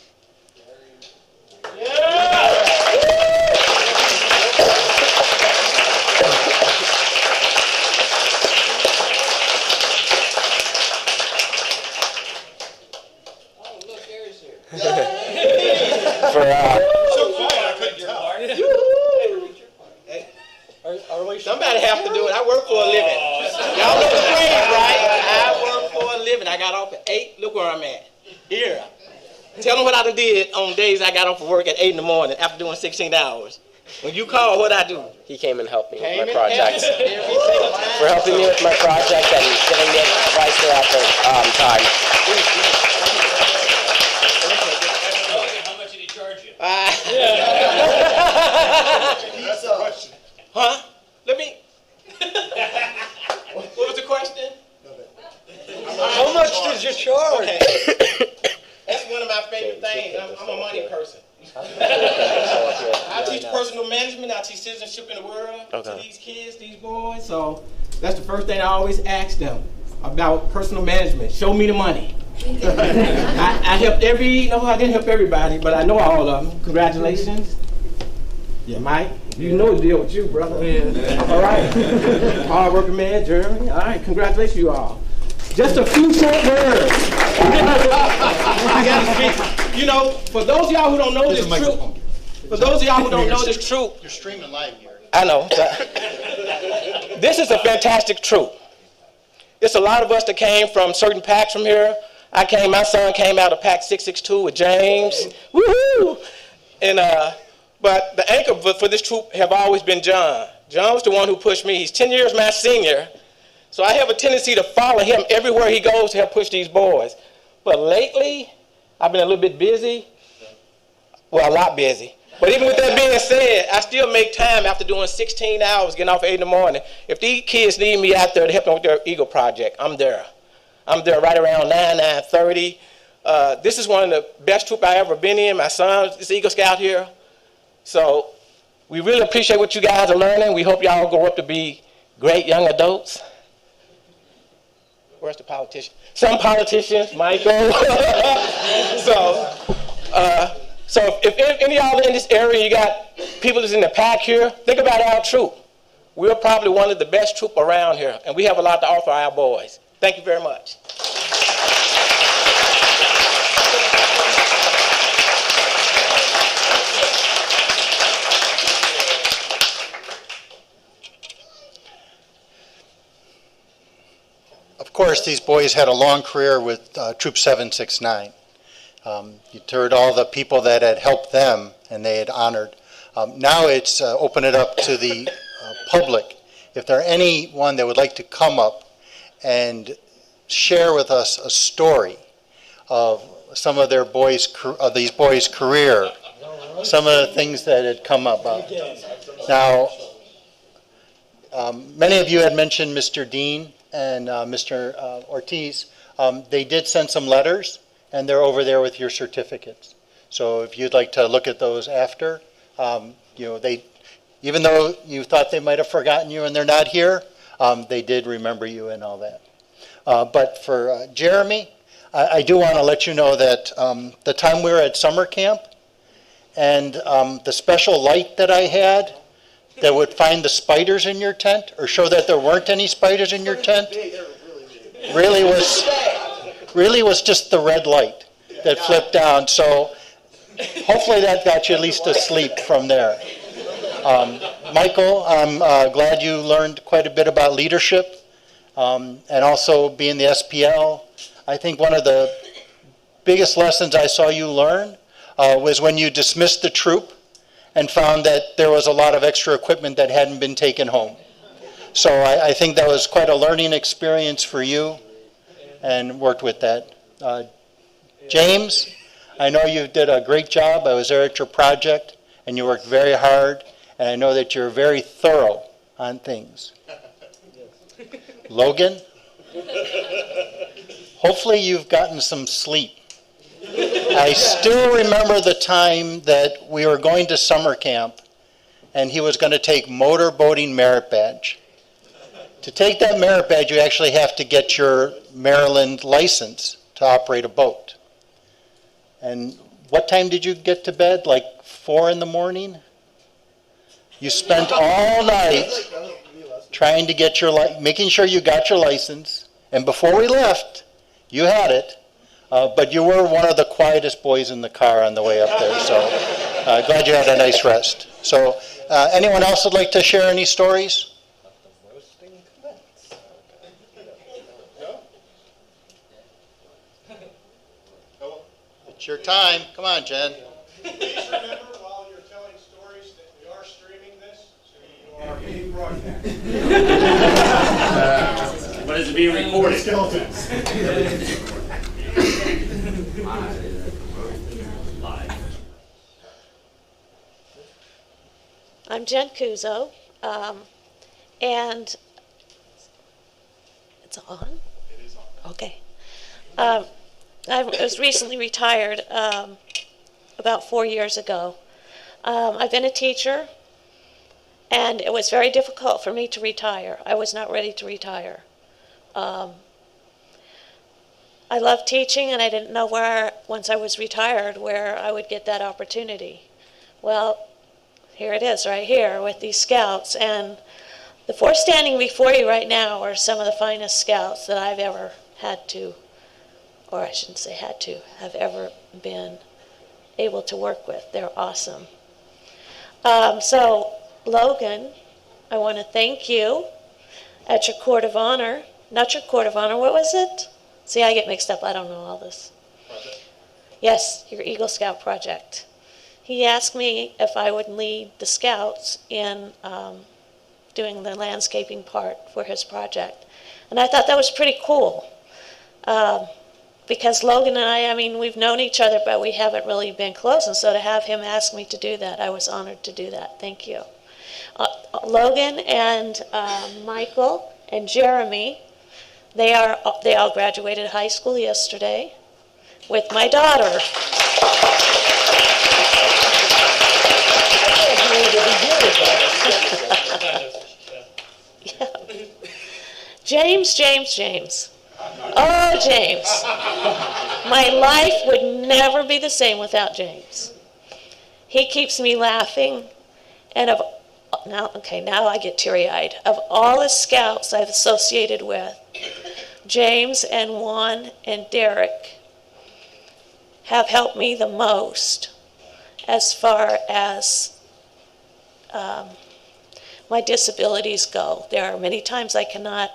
Somebody have to do it. I work for a living. Y'all know the phrase, right? I work for a living. I got off at 8. Look where I'm at. Here. Tell them what I done did on days I got off of work at 8 in the morning after doing 16 hours. When you call, what I do?
He came and helped me with my project. For helping me with my project and giving me advice throughout the time.
How much did he charge you?
That's the question. Huh? Let me. What was the question?
How much did you charge?
Okay. That's one of my favorite things. I'm a money person. I teach personal management. I teach citizenship in the world to these kids, these boys. So that's the first thing I always ask them about personal management. Show me the money. I helped I didn't help everybody, but I know all of them. Congratulations. Yeah, Mike. You know the deal with you, brother. Yeah. All right. Hard working man, Jeremy. All right. Congratulations, you all. Just a few short words. I gotta speak. You know, for those of y'all who don't know this troop,
You're streaming live here.
I know. This is a fantastic troop. It's a lot of us that came from certain packs from here. My son came out of pack 662 with James. Woohoo! And but the anchor for this troop have always been John. John was the one who pushed me. He's 10 years my senior. So I have a tendency to follow him everywhere he goes to help push these boys. But lately, I've been a little bit busy. Well, a lot busy. But even with that being said, I still make time after doing 16 hours, getting off at 8 in the morning. If these kids need me out there to help them with their Eagle project, I'm there. I'm there right around 9:30. This is one of the best troops I ever been in. My son is Eagle Scout here. So we really appreciate what you guys are learning. We hope y'all grow up to be great young adults. Where's the politician? Some politicians, Michael. So if any of y'all in this area, you got people that's in the pack here, think about our troop. We're probably one of the best troop around here, and we have a lot to offer our boys. Thank you very much.
Of course, these boys had a long career with Troop 769. You heard all the people that had helped them and they had honored. Now it's open it up to the public. If there are anyone that would like to come up and share with us a story of some of these boys' career, some of the things that had come up. Now, many of you had mentioned Mr. Dean and Mr. Ortiz. They did send some letters, and they're over there with your certificates. So if you'd like to look at those after, even though you thought they might have forgotten you and they're not here, they did remember you and all that. But for Jeremy, I do want to let you know that the time we were at summer camp and the special light that I had that would find the spiders in your tent or show that there weren't any spiders in your tent really was just the red light that flipped down. So hopefully that got you at least asleep from there. Michael, I'm glad you learned quite a bit about leadership and also being the SPL. I think one of the biggest lessons I saw you learn was when you dismissed the troop and found that there was a lot of extra equipment that hadn't been taken home. So I think that was quite a learning experience for you and worked with that. James, I know you did a great job. I was there at your project and you worked very hard, and I know that you're very thorough on things. Logan, hopefully you've gotten some sleep. I still remember the time that we were going to summer camp and he was going to take motorboating merit badge. To take that merit badge, you actually have to get your Maryland license to operate a boat. And what time did you get to bed? Like 4 in the morning? You spent all night trying to get making sure you got your license. And before we left, you had it. But you were one of the quietest boys in the car on the way up there. So glad you had a nice rest. So anyone else would like to share any stories? It's your time. Come on, Jen.
Please remember while you're telling stories that we are streaming this, so you are being broadcast.
But is it being recorded?
Skeletons.
I'm Jen Kuzo, and it's on?
It is on.
Okay. I was recently retired about 4 years ago. I've been a teacher, and it was very difficult for me to retire. I was not ready to retire. I love teaching, and I didn't know where, once I was retired, where I would get that opportunity. Well, here it is right here with these scouts, and the 4 standing before you right now are some of the finest scouts that I've ever had to, or I shouldn't say had to, have ever been able to work with. They're awesome. So, Logan, I want to thank you at your Court of Honor, not your Court of Honor, what was it? See, I get mixed up, I don't know all this. Project? Yes, your Eagle Scout project. He asked me if I would lead the Scouts in doing the landscaping part for his project. And I thought that was pretty cool. Because Logan and I mean, we've known each other, but we haven't really been close. And so to have him ask me to do that, I was honored to do that. Thank you. Logan and Michael and Jeremy, they all graduated high school yesterday with my daughter. Yeah. James. Oh, James. My life would never be the same without James. He keeps me laughing. And now I get teary-eyed. Of all the Scouts I've associated with, James and Juan and Derek have helped me the most as far as my disabilities go. There are many times I cannot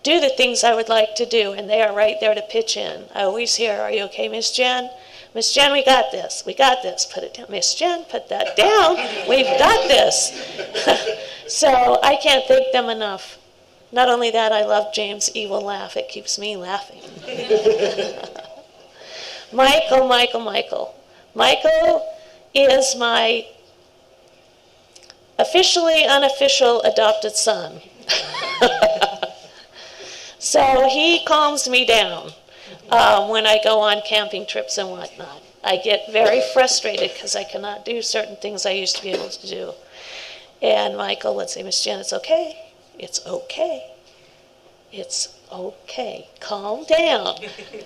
do the things I would like to do, and they are right there to pitch in. I always hear, "Are you okay, Miss Jen? Miss Jen, we got this. We got this. Put it down. Miss Jen, put that down. We've got this." So I can't thank them enough. Not only that, I love James' evil laugh. It keeps me laughing. Michael. Michael is my officially unofficial adopted son. So he calms me down when I go on camping trips and whatnot. I get very frustrated because I cannot do certain things I used to be able to do. And Michael would say, "Miss Jen, it's okay. It's okay. It's okay. Calm down.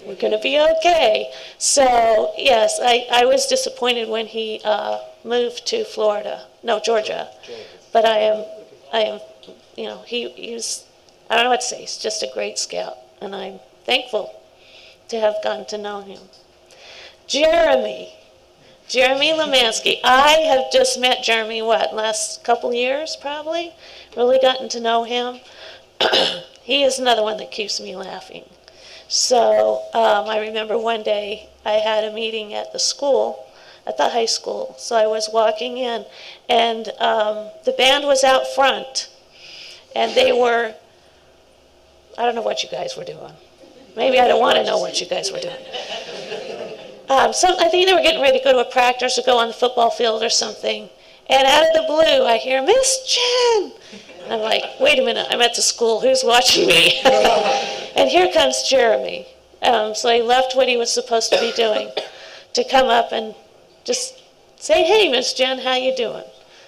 We're going to be okay." So, yes, I was disappointed when he moved to Florida, no, Georgia. But I am, you know, he's, I don't know what to say, he's just a great scout, and I'm thankful to have gotten to know him. Jeremy Limansky. I have just met Jeremy, last couple years probably, really gotten to know him. He is another one that keeps me laughing. So I remember one day I had a meeting at the school, at the high school. So I was walking in, and the band was out front, and they were, I don't know what you guys were doing. Maybe I don't want to know what you guys were doing. I think they were getting ready to go to a practice or go on the football field or something. And out of the blue, I hear, Miss Jen! And I'm like, wait a minute, I'm at the school, who's watching me? And here comes Jeremy. So he left what he was supposed to be doing to come up and just say, hey, Miss Jen, how you doing?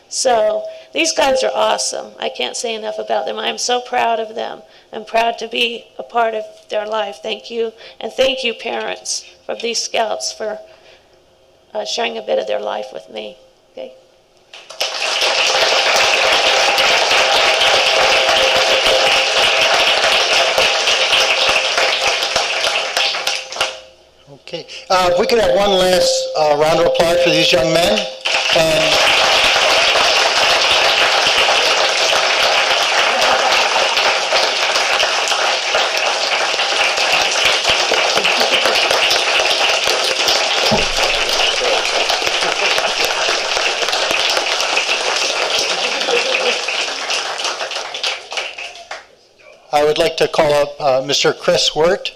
So these guys are awesome. I can't say enough about them. I'm so proud of them. I'm proud to be a part of their life. Thank you. And thank you, parents, from these scouts for sharing a bit of their life with me. Okay.
Okay. If we could have one last round of applause for these young men. And I would like to call up Mr. Chris Wirt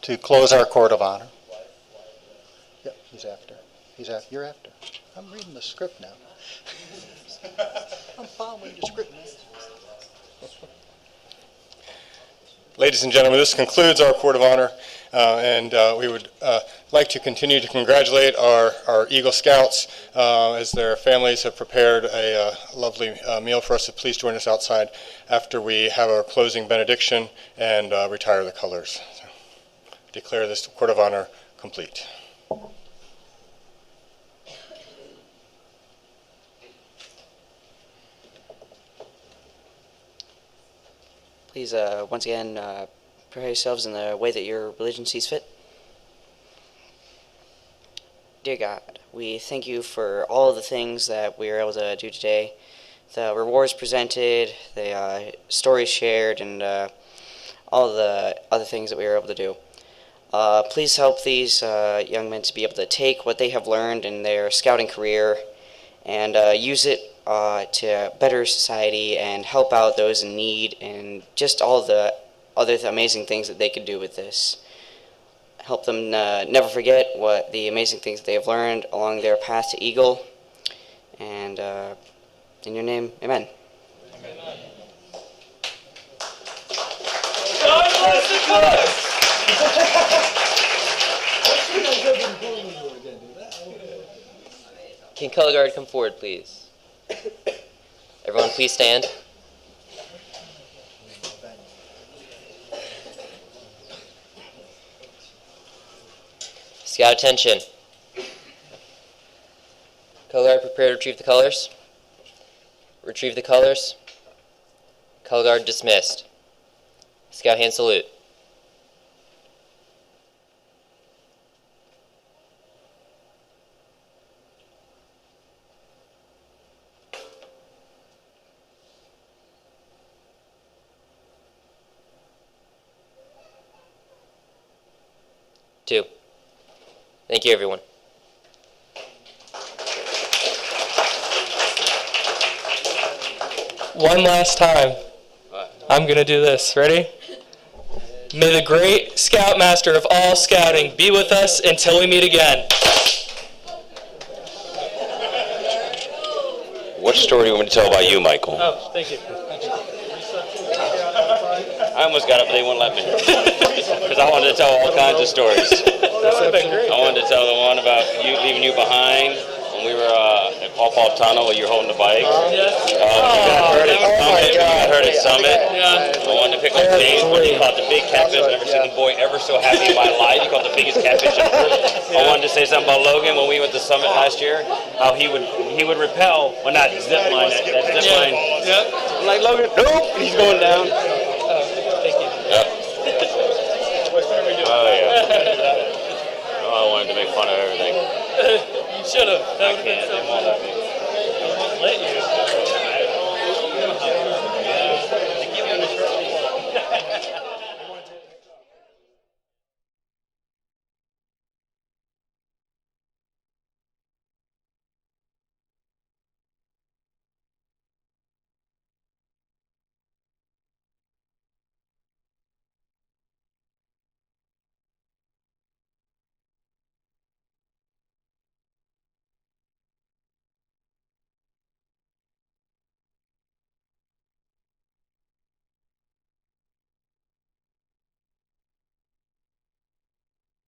to close our court of honor. Yep, he's after. You're after. I'm reading the script now. I'm following the script now.
Ladies and gentlemen, this concludes our court of honor, and we would like to continue to congratulate our Eagle Scouts as their families have prepared a lovely meal for us. So please join us outside after we have our closing benediction and retire the colors. So, declare this court of honor complete.
Please, once again, prepare yourselves in the way that your religion sees fit. Dear God, we thank you for all of the things that we were able to do today, the rewards presented, the stories shared, and all the other things that we were able to do. Please help these young men to be able to take what they have learned in their scouting career and use it to better society and help out those in need and just all the other amazing things that they could do with this. Help them never forget what the amazing things that they have learned along their path to Eagle. And in your name, amen.
Amen. God bless the class!
Can color guard come forward, please? Everyone, please stand. Scout attention. Color guard, prepare to retrieve the colors. Retrieve the colors. Color guard dismissed. Scout hand salute. Two. Thank you, everyone.
One last time. I'm going to do this. Ready? May the great Scoutmaster of all scouting be with us until we meet again.
What story do you want me to tell about you, Michael?
Oh, thank you.
I almost got up, but they wouldn't let me. Because I wanted to tell all kinds of stories.
That would have been great.
I wanted to tell the one about you leaving you behind when we were at pop-off tunnel while you're holding the bike.
Yes.
You got hurt at Summit.
Yeah.
I wanted to pick on James when he caught the big catfish. I've never seen a boy ever so happy in my life. He caught the biggest catfish ever. I wanted to say something about Logan when we went to Summit last year. How he would rappel, well, not zip line, that zip line.
Yep.
I'm like, Logan, nope, he's going down.
Thank you.
Yep. Oh, yeah. Oh, I wanted to make fun of everything.
You should have. That would have been so fun.